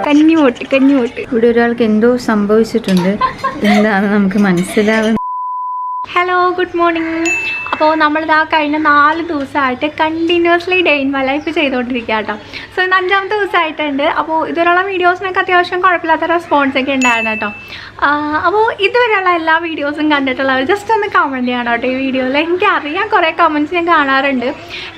കഞ്ഞിവോട്ട്. ഇവിടെ ഒരാൾക്ക് എന്തോ സംഭവിച്ചിട്ടുണ്ട്, എന്താണെന്ന് നമുക്ക് മനസ്സിലാവുന്നത്. Hello, good morning. അപ്പോൾ നമ്മളിതാ കഴിഞ്ഞ 4 ദിവസമായിട്ട് continuously day in my life ചെയ്തുകൊണ്ടിരിക്കുക കേട്ടോ. സോ ഇന്ന് 5ാമത്തെ ദിവസമായിട്ടുണ്ട്. അപ്പോൾ ഇതുവരെയുള്ള വീഡിയോസിനൊക്കെ അത്യാവശ്യം കുഴപ്പമില്ലാത്ത റെസ്പോൺസൊക്കെ ഉണ്ടായിരുന്നു കേട്ടോ. അപ്പോൾ ഇതുവരെയുള്ള എല്ലാ വീഡിയോസും കണ്ടിട്ടുള്ളവർ ജസ്റ്റ് ഒന്ന് കമൻറ്റ് ചെയ്യണം കേട്ടോ. ഈ വീഡിയോയിൽ എനിക്കറിയാം കുറേ കമൻറ്റ്സ് ഞാൻ കാണാറുണ്ട്,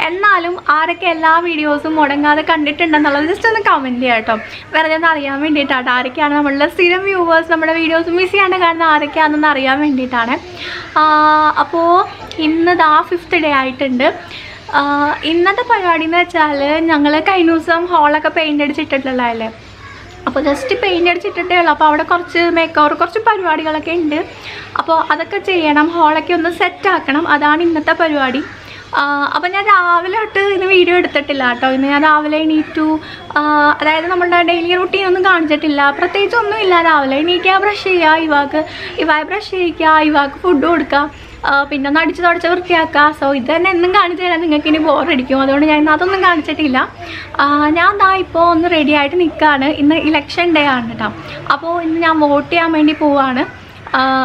എന്നാലും ആരൊക്കെ എല്ലാ വീഡിയോസും മുടങ്ങാതെ കണ്ടിട്ടുണ്ടെന്നുള്ളത് ജസ്റ്റ് ഒന്ന് കമൻറ്റ് ചെയ്യാം കേട്ടോ. വെറുതെ ഒന്ന് അറിയാൻ വേണ്ടിയിട്ടാണ് ആരൊക്കെയാണ് നമ്മളുടെ സ്ഥിരം വ്യൂവേഴ്സ്, നമ്മുടെ വീഡിയോസ് മിസ് ചെയ്യാണ്ട് കാണുന്ന ആരൊക്കെയാണെന്ന് അറിയാൻ വേണ്ടിയിട്ടാണ്. അപ്പോൾ ഇന്നതാ 5th ഡേ ആയിട്ടുണ്ട്. ഇന്നത്തെ പരിപാടി എന്ന് വെച്ചാൽ ഞങ്ങൾ കഴിഞ്ഞ ദിവസം ഹോളൊക്കെ പെയിൻ്റ് അടിച്ചിട്ടുള്ളതല്ലേ, അപ്പോൾ ജസ്റ്റ് പെയിൻ്റ് അടിച്ചിട്ടേ ഉള്ളൂ. അപ്പോൾ അവിടെ കുറച്ച് മേക്ക് ഓവർ കുറച്ച് പരിപാടികളൊക്കെ ഉണ്ട്. അപ്പോൾ അതൊക്കെ ചെയ്യണം, ഹോളൊക്കെ ഒന്ന് സെറ്റാക്കണം. അതാണ് ഇന്നത്തെ പരിപാടി. അപ്പോൾ ഞാൻ രാവിലെ തൊട്ട് ഇന്ന് വീഡിയോ എടുത്തിട്ടില്ല കേട്ടോ. ഇന്ന് ഞാൻ രാവിലെ എണീറ്റു, അതായത് നമ്മുടെ ഡെയിലി റുട്ടീൻ ഒന്നും കാണിച്ചിട്ടില്ല, പ്രത്യേകിച്ച് ഒന്നുമില്ല. രാവിലെ എണീക്കുക, ബ്രഷ് ചെയ്യുക, ഇവായ ബ്രഷ് ചെയ്യിക്കുക, ഇവാക്ക് ഫുഡ് കൊടുക്കുക, പിന്നെ ഒന്ന് അടിച്ച് തുടച്ച് വൃത്തിയാക്കുക. സോ ഇത് തന്നെ എന്നും കാണിച്ചു തരാം, നിങ്ങൾക്ക് ഇനി ബോറടിക്കും. അതുകൊണ്ട് ഞാൻ ഇന്ന് അതൊന്നും കാണിച്ചിട്ടില്ല. ഞാൻ ദാ ഇപ്പോൾ ഒന്ന് റെഡി ആയിട്ട് നിൽക്കുകയാണ്. ഇന്ന് ഇലക്ഷൻ ഡേ ആണ് കേട്ടോ. അപ്പോൾ ഇന്ന് ഞാൻ വോട്ട് ചെയ്യാൻ വേണ്ടി പോവാണ്.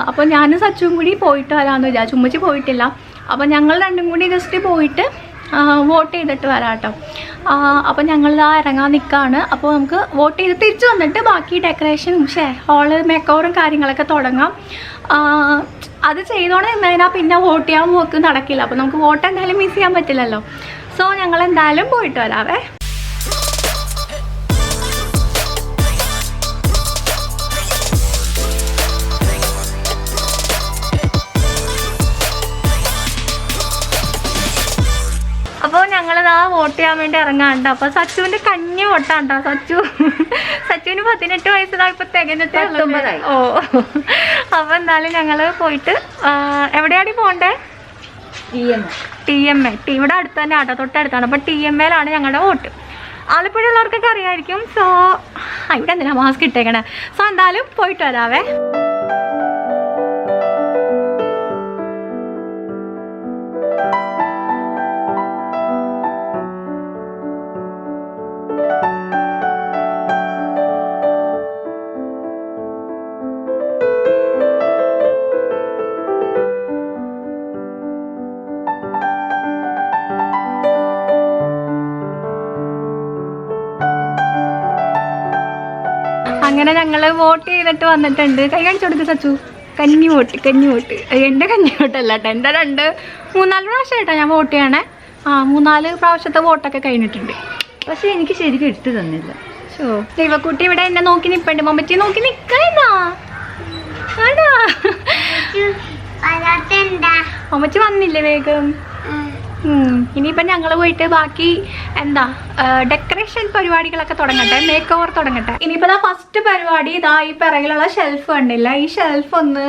അപ്പോൾ ഞാനും സച്ചും കൂടി പോയിട്ട് വരാമെന്ന് വിചാരിച്ചു. ഉമ്മച്ചി പോയിട്ടില്ല. അപ്പോൾ ഞങ്ങൾ രണ്ടും കൂടി ജസ്റ്റ് പോയിട്ട് വോട്ട് ചെയ്തിട്ട് വരാം കേട്ടോ. അപ്പോൾ ഞങ്ങളിതാ ഇറങ്ങാൻ നിൽക്കുകയാണ്. അപ്പോൾ നമുക്ക് വോട്ട് ചെയ്ത് തിരിച്ചു വന്നിട്ട് ബാക്കി ഡെക്കറേഷനും ഹോള് മേക്ക് ഓവറും കാര്യങ്ങളൊക്കെ തുടങ്ങാം. അത് ചെയ്തോണ്ട് നിന്നതിനാൽ പിന്നെ വോട്ട് ചെയ്യാൻ പോക്ക് നടക്കില്ല. അപ്പോൾ നമുക്ക് വോട്ട് എന്തായാലും മിസ് ചെയ്യാൻ പറ്റില്ലല്ലോ. സോ ഞങ്ങൾ എന്തായാലും പോയിട്ട് വരാവേ. അപ്പോൾ ഞങ്ങളിതാ വോട്ട് ചെയ്യാൻ വേണ്ടി ഇറങ്ങാണ്ട്. അപ്പോൾ സച്ചുവിൻ്റെ കഞ്ഞി വോട്ടാണ് കേട്ടോ. സച്ചുവിന് 18 വയസ്സായി, ഇപ്പോൾ തികഞ്ഞിട്ടേ ഉള്ളൂ. ഓ, അപ്പോൾ എന്തായാലും ഞങ്ങൾ പോയിട്ട് എവിടെയാണ് പോകണ്ടേ? TMA. ഇവിടെ അടുത്ത് തന്നെ ആട്ടോ, തൊട്ടടുത്താണ്. അപ്പോൾ TMAയിലാണ് ഞങ്ങളുടെ വോട്ട്. ആലപ്പുഴയുള്ളവർക്കൊക്കെ അറിയാമായിരിക്കും. സോ ഇവിടെ എന്തിനാ മാസ്ക് ഇട്ടേക്കണേ. സോ എന്തായാലും പോയിട്ട് വരാവേ. അങ്ങനെ ഞങ്ങൾ വോട്ട് ചെയ്തിട്ട് വന്നിട്ടുണ്ട്. കൈ കാണിച്ചു കൊടുക്ക് സച്ചു. കഞ്ഞിവോട്ട്. എൻ്റെ കഞ്ഞിവോട്ടല്ല കേട്ടോ, എൻ്റെ 3-4 പ്രാവശ്യമായിട്ടാണ് ഞാൻ വോട്ട് ചെയ്യണേ. 3-4 പ്രാവശ്യത്തെ വോട്ടൊക്കെ കഴിഞ്ഞിട്ടുണ്ട്. പക്ഷെ എനിക്ക് ശരിക്കും ഇട്ട് തന്നില്ല. ദൈവക്കുട്ടി ഇവിടെ എന്നെ നോക്കി നിൽപ്പുണ്ട്. മമ്മച്ചി നോക്കി നിൽക്കാനാ ആണോ? മമ്മച്ചി വന്നില്ലേ വേഗം? ഇനിയിപ്പം ഞങ്ങൾ പോയിട്ട് ബാക്കി ഡെക്കറേഷൻ പരിപാടികളൊക്കെ തുടങ്ങട്ടെ, മേക്ക് ഓവർ തുടങ്ങട്ടെ. ഇനിയിപ്പോൾ ഫസ്റ്റ് പരിപാടി ഇതാ ഈ പിറകിലുള്ള ഷെൽഫ് കണ്ടില്ല, ഈ ഷെൽഫ് ഒന്ന്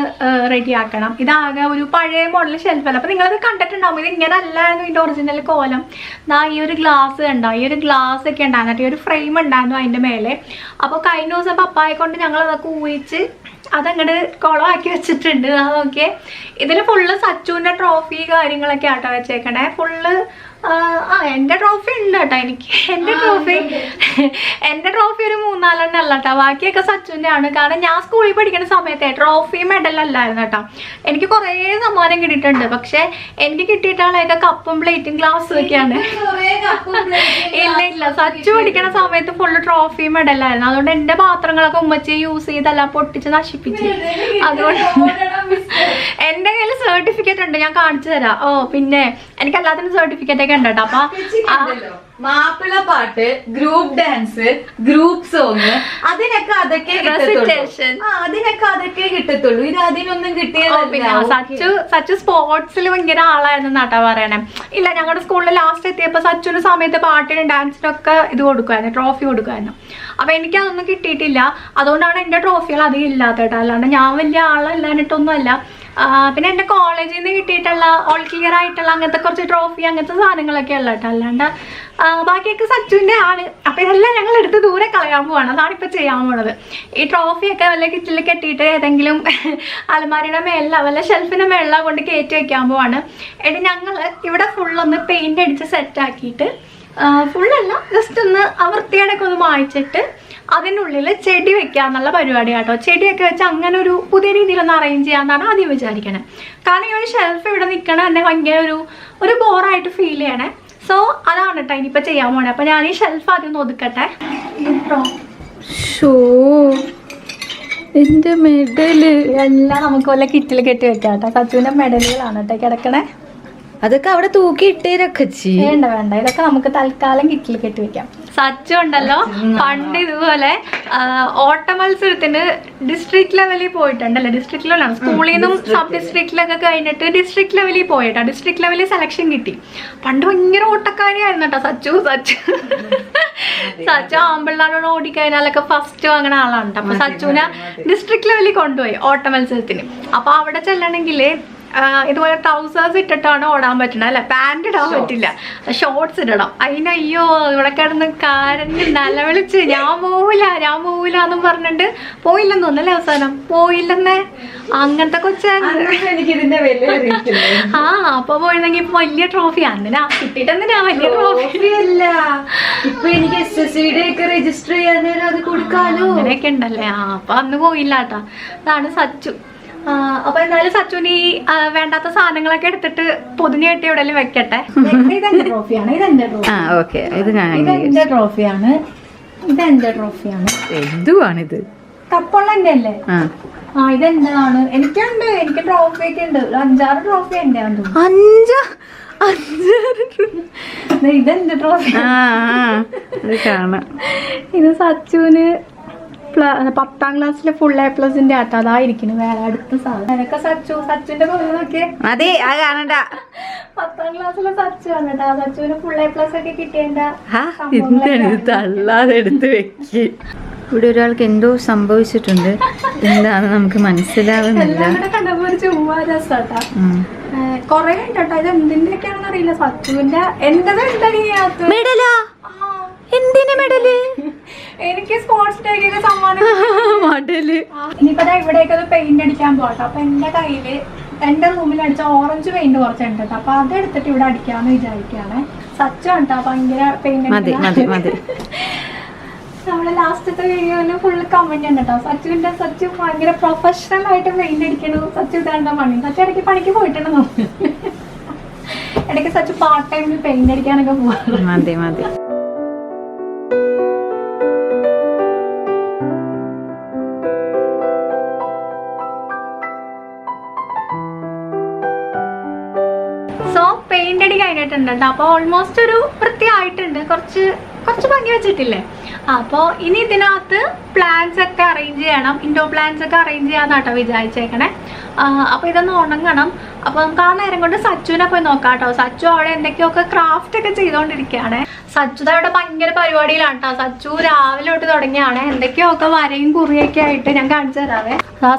റെഡിയാക്കണം. ഇതാകെ ഒരു പഴയ മോഡൽ ഷെൽഫല്ല. അപ്പോൾ നിങ്ങളത് കണ്ടിട്ടുണ്ടാവും. ഇത് ഇങ്ങനെ അല്ലായിരുന്നു ഇതിൻ്റെ ഒറിജിനൽ കോലം. ഇതാ ഈ ഒരു ഗ്ലാസ് കണ്ടോ, ഈ ഒരു ഗ്ലാസ് ഒക്കെ ഉണ്ടായിരുന്നു, ഈ ഒരു ഫ്രെയിം ഉണ്ടായിരുന്നു അതിൻ്റെ മേലെ. അപ്പോൾ കഴിഞ്ഞ ദിവസം പപ്പായെ കൊണ്ട് ഞങ്ങളതൊക്കെ ഊഹിച്ച് അതങ്ങോട്ട് കുളമാക്കി വെച്ചിട്ടുണ്ട്. അതൊക്കെ ഇതിൽ ഫുള്ള് സച്ചുവിൻ്റെ ട്രോഫി കാര്യങ്ങളൊക്കെ ആട്ടോ വെച്ചേക്കണേ. ഫുള്ള് എൻ്റെ ട്രോഫി ഉണ്ട് കേട്ടോ. എനിക്ക് എൻ്റെ ട്രോഫി ഒരു 3-4 അല്ല കേട്ടോ, ബാക്കിയൊക്കെ സച്ചുവിൻ്റെ ആണ്. കാരണം ഞാൻ സ്കൂളിൽ പഠിക്കുന്ന സമയത്തെ ട്രോഫി മെഡലല്ലായിരുന്നു കേട്ടോ. എനിക്ക് കുറേ സമ്മാനം കിട്ടിയിട്ടുണ്ട്. പക്ഷെ എനിക്ക് കിട്ടിയിട്ടുള്ളതൊക്കെ കപ്പും പ്ലേറ്റും ഗ്ലാസ്സും ഒക്കെയാണ്. ഇല്ല, സച്ചു പഠിക്കുന്ന സമയത്ത് ഫുള്ള് ട്രോഫി മെഡലായിരുന്നു. അതുകൊണ്ട് എൻ്റെ പാത്രങ്ങളൊക്കെ ഉമ്മച്ചി യൂസ് ചെയ്തെല്ലാം പൊട്ടിച്ച് നശിപ്പിച്ച്. അതുകൊണ്ട് എൻ്റെ കയ്യിൽ സർട്ടിഫിക്കറ്റ് ഉണ്ട്, ഞാൻ കാണിച്ചു തരാം. പിന്നെ എനിക്ക് എല്ലാത്തിനും സർട്ടിഫിക്കറ്റ് ഒക്കെ ഉണ്ട് കേട്ടോ. അപ്പൊ മാപ്പിള പാട്ട്, ഗ്രൂപ്പ് ഡാൻസ്, ഗ്രൂപ്പ് സോങ്, അതിനൊക്കെ അതൊക്കെ കിട്ടത്തുള്ളൂ. ഇത് അതിനൊന്നും കിട്ടിയതല്ല. സച്ചു സ്പോർട്സിൽ ഭയങ്കര ആളായിരുന്നു എന്നാട്ടാ പറയണേ. ഇല്ല, ഞങ്ങളുടെ സ്കൂളിൽ ലാസ്റ്റ് എത്തിയപ്പോ സച്ചുവിന്റെ സമയത്ത് പാട്ടിനും ഡാൻസിനൊക്കെ ഇത് കൊടുക്കുമായിരുന്നു, ട്രോഫി കൊടുക്കുമായിരുന്നു. അപ്പൊ എനിക്കതൊന്നും കിട്ടിയിട്ടില്ല. അതുകൊണ്ടാണ് എന്റെ ട്രോഫികൾ അധികം ഇല്ലാത്ത കേട്ടോ. അല്ലാണ്ട് ഞാൻ വലിയ ആളല്ലാഞ്ഞിട്ടൊന്നുമല്ല. പിന്നെ എൻ്റെ കോളേജിൽ നിന്ന് കിട്ടിയിട്ടുള്ള ഓൾ ക്ലിയർ ആയിട്ടുള്ള അങ്ങനത്തെ കുറച്ച് ട്രോഫി അങ്ങനത്തെ സാധനങ്ങളൊക്കെ ഉള്ള കേട്ടോ. അല്ലാണ്ട് ബാക്കിയൊക്കെ സച്ചുവിൻ്റെ ആണ്. അപ്പം ഇതെല്ലാം ഞങ്ങൾ എടുത്ത് ദൂരെ കളയാൻ പോവാണ്. അതാണ് ഇപ്പം ചെയ്യാൻ പോണത്. ഈ ട്രോഫിയൊക്കെ വല്ല കിറ്റിൽ കെട്ടിയിട്ട് ഏതെങ്കിലും അലമാരിയുടെ മേലിലോ വല്ല ഷെൽഫിൻ്റെ മേളിലോ കൊണ്ട് കയറ്റി വയ്ക്കാൻ പോവാണ്. എന്നിട്ട് ഞങ്ങൾ ഇവിടെ ഫുള്ളൊന്ന് പെയിൻ്റ് അടിച്ച് സെറ്റാക്കിയിട്ട്, ഫുള്ളല്ല ജസ്റ്റ് ഒന്ന് വൃത്തിയോടൊക്കെ ഒന്ന് മായ്ച്ചിട്ട് അതിനുള്ളിൽ ചെടി വെക്കാന്നുള്ള പരിപാടി കേട്ടോ. ചെടിയൊക്കെ വെച്ച് അങ്ങനെ ഒരു പുതിയ രീതിയിലൊന്ന് അറേഞ്ച് ചെയ്യാന്നാണ് ആദ്യം വിചാരിക്കണേ. കാരണം ഈ ഒരു ഷെൽഫ് ഇവിടെ നിൽക്കണ എന്നെ ഭയങ്കര ഒരു ബോറായിട്ട് ഫീൽ ചെയ്യണേ. സോ അതാണ് കേട്ടോ ഇനിയിപ്പോൾ ചെയ്യാൻ പോണേ. അപ്പോൾ ഞാൻ ഈ ഷെൽഫ് ആദ്യം ഒന്ന് ഒതുക്കട്ടെ. എന്റെ മെഡല് എല്ലാം നമുക്ക് വല്ല കിറ്റിൽ കെട്ടി വെക്കാം കേട്ടോ. സച്ചുവിന്റെ മെഡലുകളാണ് കേട്ടോ കിടക്കണേ. അതൊക്കെ അവിടെ തൂക്കി ഇട്ടേരൊക്കെ വേണ്ട ഇതൊക്കെ നമുക്ക് തൽക്കാലം കിറ്റിൽ കെട്ടി വെക്കാം. സച്ചു ഉണ്ടല്ലോ പണ്ട് ഇതുപോലെ ഓട്ട മത്സരത്തിന് ഡിസ്ട്രിക്ട് ലെവലിൽ പോയിട്ടുണ്ടല്ലേ. ഡിസ്ട്രിക്ട് ലെവലാണ്, സ്കൂളിൽ നിന്നും സബ് ഡിസ്ട്രിക്റ്റിലൊക്കെ കഴിഞ്ഞിട്ട് ഡിസ്ട്രിക്ട് ലെവലിൽ പോയിട്ടാ. ഡിസ്ട്രിക്ട് ലെവലിൽ സെലക്ഷൻ കിട്ടി. പണ്ട് ഭയങ്കര ഓട്ടക്കാരിയായിരുന്നു കേട്ടോ സച്ചു ആമ്പിള്ളാരോട് ഓടിക്കഴിഞ്ഞാലൊക്കെ ഫസ്റ്റ് വാങ്ങണ ആളാണ്. അപ്പൊ സച്ചുവിനെ ഡിസ്ട്രിക്ട് ലെവലിൽ കൊണ്ടുപോയി ഓട്ട മത്സരത്തിന്. അപ്പൊ അവിടെ ചെല്ലണമെങ്കിൽ ഇതുപോലെ ട്രൗസേഴ്സ് ഇട്ടിട്ടാണ് ഓടാൻ പറ്റണത് അല്ലെ. പാൻറ് ഇടാൻ പറ്റില്ല, ഷോർട്സ് ഇടണം. അതിനയ്യോ ഇവിടെ കിടന്ന് കരഞ്ഞ് നിലവിളിച്ച് ഞാൻ പോവില്ല എന്നും പറഞ്ഞിട്ട് പോയില്ലെന്ന് തോന്നല്ലേ. അവസാനം പോയില്ലെന്നേ, അങ്ങനത്തെ കൊച്ചാണ്. അപ്പൊ പോയിരുന്നെങ്കിൽ ഇപ്പൊ വലിയ ട്രോഫി എന്തിനാ കിട്ടിട്ടെന്തിനാ വലിയ ട്രോഫി അല്ല. ഇപ്പൊ എനിക്ക് SSCയുടെ ഒക്കെ രജിസ്റ്റർ ചെയ്യാൻ അത് കൊടുക്കാലോ, അങ്ങനെയൊക്കെ ഉണ്ടല്ലേ. അപ്പൊ അന്ന് പോയില്ല കേട്ടാ. അതാണ് സച്ചു. അപ്പൊ എന്തായാലും സച്ചുവിന് ഈ വേണ്ടാത്ത സാധനങ്ങളൊക്കെ എടുത്തിട്ട് പൊതിഞ്ഞ് കെട്ടി എവിടെയെങ്കിലും വെക്കട്ടെ. ഇതെന്റെ ട്രോഫിയാണ്, ഇതെന്റെ ട്രോഫിയാണ്. എന്തുവാണിത്? കപ്പുള്ള എന്റെ അല്ലേ? ഇതെന്താണ്? എനിക്ക് ട്രോഫി ഒക്കെ ഉണ്ട്. 5-6 ട്രോഫി ഉണ്ട്. ഇതെന്റെ ട്രോഫി. ഇത് സച്ചുവിന് 10ാം ക്ലാസ്സിലെ ഫുൾ A+ന്റെ ആട്ടോ. അതായിരിക്കുന്നു വേറെ അടുത്ത സാധനം. അതൊക്കെ സച്ചുവിന്റെ നോക്കിയേ. അതെ, അത് കാണണ്ട. 10ാം ക്ലാസ്സിലെ സച്ചു ആണ് കേട്ടോ. സച്ചുവിന് ഫുൾ A+ ഒക്കെ കിട്ടിയതിന്റെ തള്ളാതെ എടുത്ത് വെക്ക്. ഇവിടെ ഒരാൾക്ക് എന്തോ സംഭവിച്ചിട്ടുണ്ട്. എന്താന്ന് നമുക്ക് മനസ്സിലാവുന്നില്ല. കണ്ടപ്പോ ഒരു ചുമ്മാ രസാട്ടാ. കൊറേ ഉണ്ട് കേട്ടോ. ഇത് എന്തിന്റെയൊക്കെയാണെന്ന് അറിയില്ല. സച്ചുവിന്റെ എന്റേത് മെഡലാ? എന്തിനാ മെഡല്? എനിക്ക് സ്പോർട്സ് ഡേക്കൊക്കെ സമ്മാനം. ഇനിയിപ്പോ ഇവിടേക്ക് പെയിന്റ് അടിക്കാൻ പോട്ടെ. അപ്പൊ എന്റെ റൂമിൽ അടിച്ച ഓറഞ്ച് പെയിന്റ് കുറച്ചുണ്ട് കേട്ടോ. അപ്പൊ അതെടുത്തിട്ട് ഇവിടെ അടിക്കാന്ന് വിചാരിക്കാണ്. സച്ചു കേട്ടോ ഭയങ്കര പെയിന്റ്. നമ്മളെ ലാസ്റ്റത്തെ വീഡിയോയില് ഫുള്ള് കമന്റ് ഉണ്ട് കേട്ടോ. സച്ചു ഭയങ്കര പ്രൊഫഷണൽ ആയിട്ട് പെയിന്റ് അടിക്കണു. സച്ചു ഇതാണ്ട പണി. സച്ചു ഇടയ്ക്ക് പണിക്ക് പോയിട്ടുണ്ടെന്നോ. ഇടയ്ക്ക് സച്ചു പാർട്ട് ടൈമിൽ പെയിന്റ് അടിക്കാനൊക്കെ പോവാ. പെയിന്റ് അടി കഴിഞ്ഞിട്ടുണ്ട് കേട്ടോ. അപ്പൊ ഓൾമോസ്റ്റ് ഒരു വൃത്തിയായിട്ടുണ്ട്. കുറച്ച് ഭംഗി വെച്ചിട്ടില്ലേ. അപ്പോൾ ഇനി ഇതിനകത്ത് പ്ലാന്റ്സ് ഒക്കെ അറേഞ്ച് ചെയ്യണം. ഇൻഡോർ പ്ലാന്റ്സ് ഒക്കെ അറേഞ്ച് ചെയ്യാന്നാട്ടോ വിചാരിച്ചേക്കണേ. അപ്പോൾ ഇതൊന്ന് ഉണങ്ങണം. അപ്പോൾ നമുക്ക് ആ നേരം കൊണ്ട് സച്ചുവിനെ പോയി നോക്കാം കേട്ടോ. സച്ചു അവിടെ എന്തൊക്കെയൊക്കെ ക്രാഫ്റ്റ് ഒക്കെ ചെയ്തുകൊണ്ടിരിക്കുകയാണ്. സച്ചു അവിടെ ഭയങ്കര പരിപാടിയിലാണ് കേട്ടോ. സച്ചു രാവിലെ തൊട്ട് തുടങ്ങിയാണ്. എന്തൊക്കെയൊക്കെ വരയും കുറിയൊക്കെ ആയിട്ട് ഞാൻ കാണിച്ചു തരാവേ.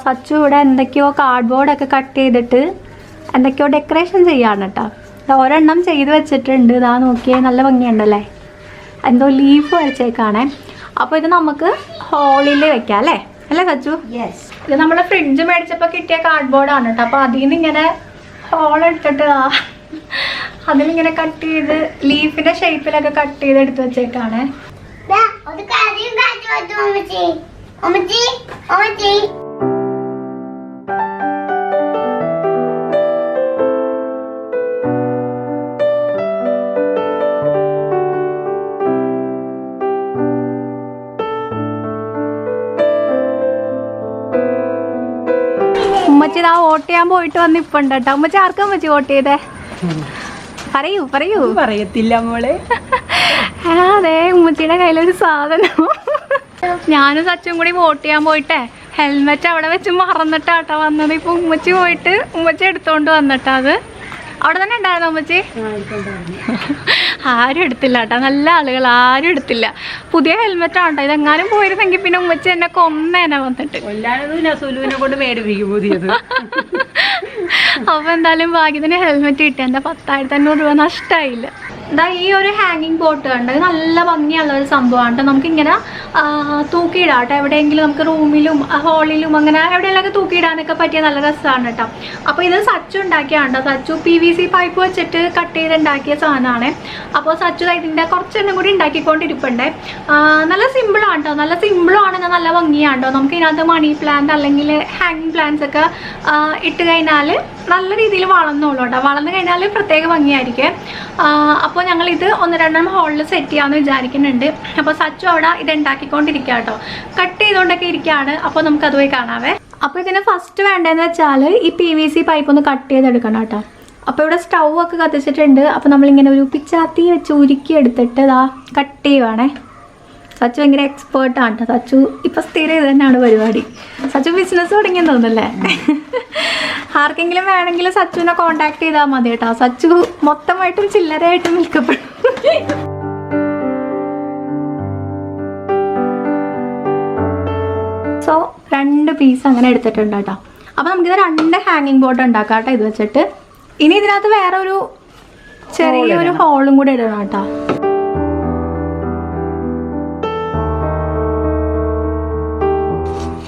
സച്ചു ഇവിടെ എന്തൊക്കെയോ കാർഡ്ബോർഡൊക്കെ കട്ട് ചെയ്തിട്ട് എന്തൊക്കെയോ ഡെക്കറേഷൻ ചെയ്യാണ് കേട്ടോ. ഒരെണ്ണം ചെയ്ത് വെച്ചിട്ടുണ്ട്. ഇതാ നോക്കിയേ, നല്ല ഭംഗിയുണ്ടല്ലേ. എന്തോ ലീഫ് വരച്ചേക്കാണേ. അപ്പോൾ ഇത് നമുക്ക് ഹോളിൽ വെക്കാം അല്ലേ സച്ചു? ഇത് നമ്മളെ ഫ്രിഡ്ജ് മേടിച്ചപ്പോൾ കിട്ടിയ കാർഡ്ബോർഡാണ് കേട്ടോ. അപ്പോൾ അതിൽ നിന്ന് ഇങ്ങനെ ഹോൾ എടുത്തിട്ട് അതിലിങ്ങനെ കട്ട് ചെയ്ത് ലീഫിന്റെ ഷേപ്പിലൊക്കെ കട്ട് ചെയ്ത് എടുത്ത് വെച്ചേക്കാണേ. ഉമ്മച്ചി ഇതാ വോട്ട് ചെയ്യാൻ പോയിട്ട് വന്നിപ്പുണ്ട് കേട്ടോ. ഉമ്മച്ചി ആർക്കാ ഉമ്മച്ചി വോട്ട് ചെയ്തേ? പറയൂ പറയത്തില്ല മോളെ. അതെ, ഉമ്മച്ചിയുടെ കയ്യിലൊരു സാധനം. ഞാനും സച്ചും കൂടി വോട്ട് ചെയ്യാൻ പോയിട്ടേ ഹെൽമെറ്റ് അവിടെ വെച്ച് മറന്നിട്ടാട്ടോ വന്നത്. ഇപ്പൊ ഉമ്മച്ചി പോയിട്ട് ഉമ്മച്ചി എടുത്തോണ്ട് വന്നിട്ടാ. അത് അവിടെ തന്നെ ഉണ്ടായിരുന്നോ ഉമ്മച്ചി? ആരും എടുത്തില്ല കേട്ടോ. നല്ല ആളുകൾ ആരും എടുത്തില്ല. പുതിയ ഹെൽമെറ്റ് ആണോ. ഇതെങ്ങാനും പോയിരുന്നെങ്കിൽ പിന്നെ ഉമ്മച്ചി എന്നെ കൊന്നേനെ വന്നിട്ട്. അപ്പൊ എന്തായാലും ഭാഗ്യത്തിന് ഹെൽമെറ്റ് കിട്ടി. എന്റെ 10,500 രൂപ നഷ്ടമായില്ല. ഇതാ ഈ ഒരു ഹാങ്ങിങ് പോട്ട് ഉണ്ട്, നല്ല ഭംഗിയുള്ള ഒരു സംഭവമാണ് കേട്ടോ. നമുക്കിങ്ങനെ തൂക്കിയിടാം കേട്ടോ, എവിടെയെങ്കിലും നമുക്ക് റൂമിലും ഹാളിലും അങ്ങനെ എവിടെയെങ്കിലൊക്കെ തൂക്കിയിടാനൊക്കെ പറ്റിയ നല്ല രസമാണ് കേട്ടോ. അപ്പോൾ ഇത് സച്ചു ഉണ്ടാക്കിയാണ് കേട്ടോ. സച്ചു PVC പൈപ്പ് വെച്ചിട്ട് കട്ട് ചെയ്തുണ്ടാക്കിയ സാധനമാണ്. അപ്പോൾ സച്ചു ഇതിൻ്റെ കുറച്ചെണ്ണം കൂടി ഉണ്ടാക്കിക്കൊണ്ടിരിപ്പുണ്ടേ. നല്ല സിമ്പിളാണ് കേട്ടോ, നല്ല സിമ്പിളാണ്, നല്ല ഭംഗിയാണ് കേട്ടോ. നമുക്ക് ഇതിനകത്ത് മണി പ്ലാന്റ് അല്ലെങ്കിൽ ഹാങ്ങിങ് പ്ലാന്റ്സ് ഒക്കെ ഇട്ട് കഴിഞ്ഞാൽ നല്ല രീതിയിൽ വളർന്നോളൂ കേട്ടോ. വളർന്നു കഴിഞ്ഞാൽ പ്രത്യേക ഭംഗിയായിരിക്കും. അപ്പോൾ ഞങ്ങളിത് 1-2 ഹോളിൽ സെറ്റ് ചെയ്യാമെന്ന് വിചാരിക്കുന്നുണ്ട്. അപ്പോൾ സച്ചു അവിടെ ഇത് ഉണ്ടാക്കിക്കൊണ്ടിരിക്കുക കേട്ടോ, കട്ട് ചെയ്തുകൊണ്ടൊക്കെ ഇരിക്കുകയാണ്. അപ്പോൾ നമുക്കത് പോയി കാണാവേ. അപ്പോൾ ഇതിന് ഫസ്റ്റ് വേണ്ടതെന്ന് വെച്ചാൽ ഈ PVC പൈപ്പ് ഒന്ന് കട്ട് ചെയ്തെടുക്കണം കേട്ടോ. അപ്പോൾ ഇവിടെ സ്റ്റൗ ഒക്കെ കത്തിച്ചിട്ടുണ്ട്. അപ്പോൾ നമ്മളിങ്ങനെ ഒരു പിച്ചാത്തി വെച്ച് ഉരുക്കി എടുത്തിട്ട് ഇതാ കട്ട് ചെയ്യുവാണേ. സച്ചു ഭയങ്കര എക്സ്പേർട്ടാണ് കേട്ടോ. സച്ചു ഇപ്പം സ്ഥിരം ഇത് തന്നെയാണ് പരിപാടി. സച്ചു ബിസിനസ് തുടങ്ങിയെന്ന് തോന്നുന്നല്ലേ? ആർക്കെങ്കിലും വേണമെങ്കിൽ സച്ചുവിനെ കോണ്ടാക്ട് ചെയ്താൽ മതി കേട്ടോ. സച്ചു മൊത്തമായിട്ടും ചില്ലറയായിട്ടും വിൽക്കപ്പെടും. സോ 2 പീസ് അങ്ങനെ എടുത്തിട്ടുണ്ട് കേട്ടോ. അപ്പോൾ നമുക്കിത് 2 ഹാങ്ങിങ് ബോർഡ് ഉണ്ടാക്കാം കേട്ടോ ഇത് വെച്ചിട്ട്. ഇനി ഇതിനകത്ത് വേറെ ഒരു ചെറിയൊരു ഹോളും കൂടെ ഇടണം കേട്ടോ.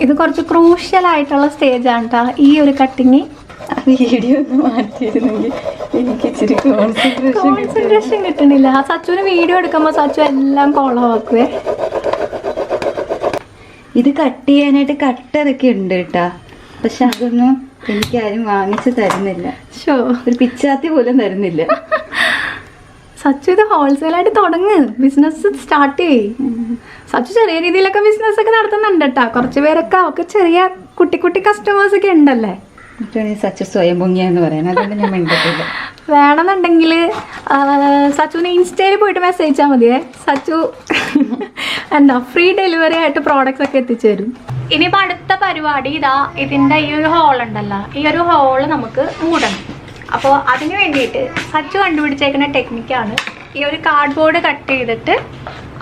ഇത് കുറച്ച് ക്രൂഷ്യൽ ആയിട്ടുള്ള സ്റ്റേജാണ് കേട്ടോ ഈ ഒരു കട്ടിങ്. വീഡിയോ ഒന്ന് മാറ്റിയിരുന്നെങ്കിൽ എനിക്ക് ഇച്ചിരി കോൺസെൻട്രേഷൻ കിട്ടണില്ല. സച്ചുവിന് വീഡിയോ എടുക്കുമ്പോൾ സച്ചു എല്ലാം കോളമാക്കുവേ. ഇത് കട്ട് ചെയ്യാനായിട്ട് കട്ടറൊക്കെ ഉണ്ട് കേട്ടാ, പക്ഷെ അതൊന്നും എനിക്കാരും വാങ്ങിച്ചു തരുന്നില്ല. ഷോ, ഒരു പിച്ചാത്തി പോലും തരുന്നില്ല. സച്ചു ഇത് ഹോൾസെയിലായിട്ട് തുടങ്ങ്, ബിസിനസ് സ്റ്റാർട്ട് ചെയ്യ്. സച്ചു ചെറിയ രീതിയിലൊക്കെ ബിസിനസ് ഒക്കെ നടത്തുന്നുണ്ട് കേട്ടോ. കുറച്ച് പേരൊക്കെ അവർക്ക് ചെറിയ കുട്ടി കസ്റ്റമേഴ്സ് ഒക്കെ ഉണ്ടല്ലേ. സച്ചു സ്വയം പൊങ്ങിയെന്ന് പറയാൻ, അതുകൊണ്ട് ഞാൻ മിണ്ടത്തില്ല. വേണമെന്നുണ്ടെങ്കിൽ സച്ചുവിന് ഇൻസ്റ്റയിൽ പോയിട്ട് മെസ്സേജ് അയച്ചാൽ മതിയേ. സച്ചു എന്താ ഫ്രീ ഡെലിവറി ആയിട്ട് പ്രോഡക്റ്റ്സ് ഒക്കെ എത്തിച്ചു തരും. ഇനിയിപ്പോൾ അടുത്ത പരിപാടി ഇതാ ഇതിൻ്റെ ഈ ഒരു ഹോൾ ഉണ്ടല്ലോ, ഈ ഒരു ഹോള് നമുക്ക് മൂടണം. അപ്പോൾ അതിന് വേണ്ടിയിട്ട് സച്ചു കണ്ടുപിടിച്ചേക്കുന്ന ടെക്നിക്കാണ് ഈ ഒരു കാർഡ്ബോർഡ് കട്ട് ചെയ്തിട്ട്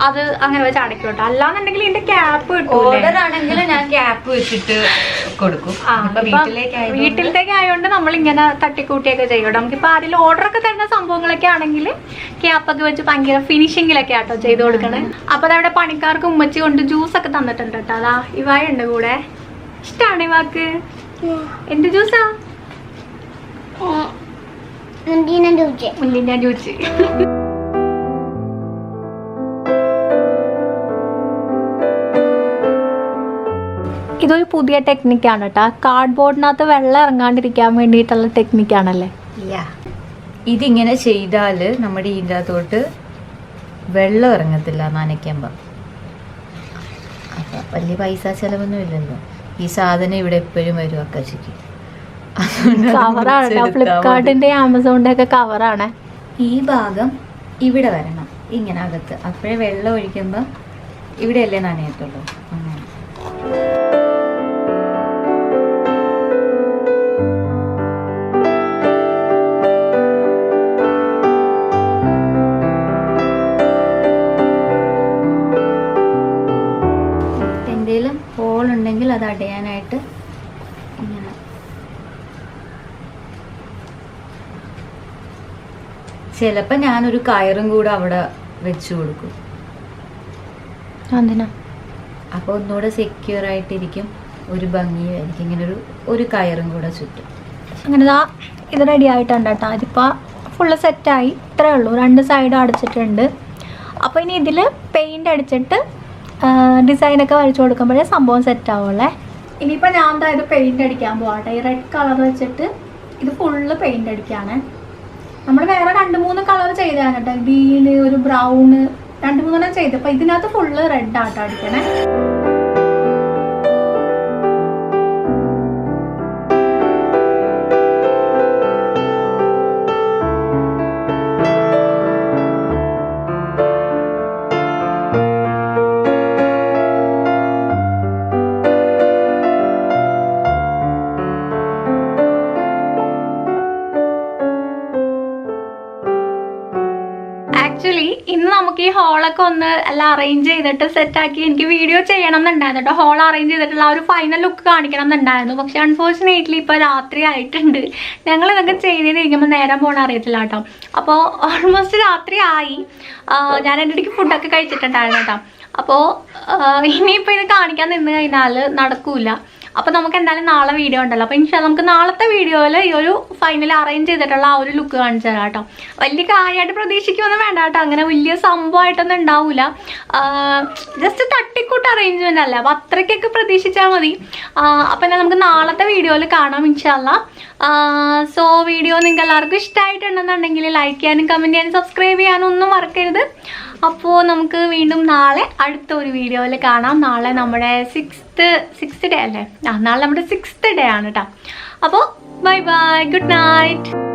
അത് അങ്ങനെ വെച്ച് അടയ്ക്കും കേട്ടോ. അല്ലാന്നുണ്ടെങ്കിൽ ഇതിന്റെ ക്യാപ്പ് ആണെങ്കിൽ ഞാൻ ക്യാപ്പ് വെച്ചിട്ട് കൊടുക്കും. വീട്ടിലത്തേക്ക് ആയതുകൊണ്ട് നമ്മൾ ഇങ്ങനെ തട്ടിക്കൂട്ടിയൊക്കെ ചെയ്യും. നമുക്കിപ്പോൾ ആരെങ്കിലും ഓർഡറൊക്കെ തരുന്ന സംഭവങ്ങളൊക്കെ ആണെങ്കിൽ ക്യാപ്പൊക്കെ വെച്ച് ഭയങ്കര ഫിനിഷിങ്ങിലൊക്കെ ആട്ടോ ചെയ്ത് കൊടുക്കണേ. അപ്പോൾ അതവിടെ പണിക്കാർക്ക് ഉമ്മച്ചി കൊണ്ട് ജ്യൂസൊക്കെ തന്നിട്ടുണ്ട് കേട്ടോ. അതാ ഇവായുണ്ട് കൂടെ. ഇഷ്ടമാണ് ഇവാക്ക്? എന്ത് ജ്യൂസാ? മുന്തിന ജ്യൂസ്. ഇതൊരു പുതിയ ടെക്നിക്കാണ് കേട്ടോ. കാർഡ്ബോർഡിനകത്ത് വെള്ളം ഇറങ്ങാണ്ടിരിക്കാൻ വേണ്ടിയിട്ടുള്ള ടെക്നിക്കാണല്ലേ. ഇതിങ്ങനെ ചെയ്താൽ നമ്മുടെ ഇതിൻ്റെ അകത്തോട്ട് വെള്ളം ഇറങ്ങത്തില്ല നനയ്ക്കുമ്പോൾ. അപ്പം വലിയ പൈസ ചിലവൊന്നും ഇല്ലല്ലോ. ഈ സാധനം ഇവിടെ എപ്പോഴും വരും അക്കച്ചിക്ക്. കവറാണ് കേട്ടോ, ഫ്ലിപ്കാർട്ടിന്റെ ആമസോണിന്റെ ഒക്കെ കവറാണ്. ഈ ഭാഗം ഇവിടെ വരണം ഇങ്ങനെ അകത്ത്, അപ്പോഴേ വെള്ളം ഒഴിക്കുമ്പോൾ ഇവിടെയല്ലേ നനയത്തുള്ളൂ. അങ്ങനെ എന്തെങ്കിലും ഹോളുണ്ടെങ്കിൽ അത് അടയാനായിട്ട് ഇങ്ങനെ ചിലപ്പോൾ ഞാനൊരു കയറും കൂടെ അവിടെ വെച്ചു കൊടുക്കും. എന്തിനാ? അപ്പോൾ ഒന്നുകൂടെ സെക്യൂർ ആയിട്ടിരിക്കും, ഒരു ഭംഗിയായിരിക്കും. ഇങ്ങനെ ഒരു കയറും കൂടെ ചുറ്റും. അങ്ങനെ ഇത് റെഡി ആയിട്ടുണ്ട് കേട്ടോ. ഇതിപ്പോൾ ഫുള്ള് സെറ്റായി. ഇത്രയേ ഉള്ളൂ, 2 സൈഡും അടച്ചിട്ടുണ്ട്. അപ്പോൾ ഇനി ഇതിൽ പെയിൻ്റ് അടിച്ചിട്ട് ഡിസൈനൊക്കെ വരച്ചു കൊടുക്കുമ്പോഴേ സംഭവം സെറ്റ് ആവുള്ളേ. ഇനിയിപ്പോൾ ഞാൻ എന്താ ഇത് പെയിൻ്റ് അടിക്കാൻ പോകട്ടെ. ഈ റെഡ് കളർ വെച്ചിട്ട് ഇത് ഫുള്ള് പെയിൻ്റ് അടിക്കുകയാണ്. നമ്മൾ വേറെ 2-3 കളർ ചെയ്താണ് കേട്ടോ. ഗ്രീന്, ഒരു ബ്രൗണ്, 2-3 ചെയ്ത്. അപ്പോൾ ഇതിനകത്ത് ഫുള്ള് റെഡ് ആട്ടോ അടിക്കണേ. ആക്ച്വലി ഇന്ന് നമുക്ക് ഈ ഹോളൊക്കെ ഒന്ന് എല്ലാം അറേഞ്ച് ചെയ്തിട്ട് സെറ്റാക്കി എനിക്ക് വീഡിയോ ചെയ്യണം എന്നുണ്ടായിരുന്നു കേട്ടോ. ഹോൾ അറേഞ്ച് ചെയ്തിട്ടുള്ള ആ ഒരു ഫൈനൽ ലുക്ക് കാണിക്കണം എന്നുണ്ടായിരുന്നു. പക്ഷെ അൺഫോർച്ചുനേറ്റ്ലി ഇപ്പോൾ രാത്രി ആയിട്ടുണ്ട്. ഞങ്ങൾ ഇതൊക്കെ ചെയ്തിരിക്കുമ്പോൾ നേരം പോകണം അറിയത്തില്ല കേട്ടോ. അപ്പോൾ ഓൾമോസ്റ്റ് രാത്രി ആയി. ഞാൻ എൻ്റെ ഇടയ്ക്ക് ഫുഡൊക്കെ കഴിച്ചിട്ടുണ്ടായിരുന്നു കേട്ടോ. അപ്പോൾ ഇനിയിപ്പോൾ ഇത് കാണിക്കാൻ നിന്ന് കഴിഞ്ഞാൽ നടക്കൂല. അപ്പോൾ നമുക്ക് എന്തായാലും നാളെ വീഡിയോ ഉണ്ടല്ലോ. അപ്പോൾ ഇൻഷാ നമുക്ക് നാളത്തെ വീഡിയോയിൽ ഈ ഒരു ഫൈനൽ അറേഞ്ച് ചെയ്തിട്ടുള്ള ആ ഒരു ലുക്ക് കാണിച്ചു തരാം കേട്ടോ. വലിയ കാര്യമായിട്ട് പ്രതീക്ഷിക്കുമൊന്നും വേണ്ട കേട്ടോ. അങ്ങനെ വലിയ സംഭവമായിട്ടൊന്നും ഉണ്ടാവില്ല. ജസ്റ്റ് തട്ടിക്കൂട്ട് അറേഞ്ച്മെൻ്റ് അല്ല. അപ്പോൾ അത്രയ്ക്കൊക്കെ പ്രതീക്ഷിച്ചാൽ മതി. അപ്പോൾ എന്നാൽ നമുക്ക് നാളത്തെ വീഡിയോയിൽ കാണാം ഇൻഷാല്ലാ. സോ വീഡിയോ നിങ്ങൾക്ക് എല്ലാവർക്കും ഇഷ്ടമായിട്ടുണ്ടെന്നുണ്ടെങ്കിൽ ലൈക്ക് ചെയ്യാനും കമൻറ്റ് ചെയ്യാനും സബ്സ്ക്രൈബ് ചെയ്യാനും ഒന്നും മറക്കരുത്. അപ്പോൾ നമുക്ക് വീണ്ടും നാളെ അടുത്ത ഒരു വീഡിയോയിൽ കാണാം. നാളെ നമ്മുടെ സിക്സ്ത് ഡേ അല്ലേ? നാളെ നമ്മുടെ 6th ഡേ ആണ് കേട്ടോ. അപ്പോൾ ബൈ ബൈ, ഗുഡ് നൈറ്റ്.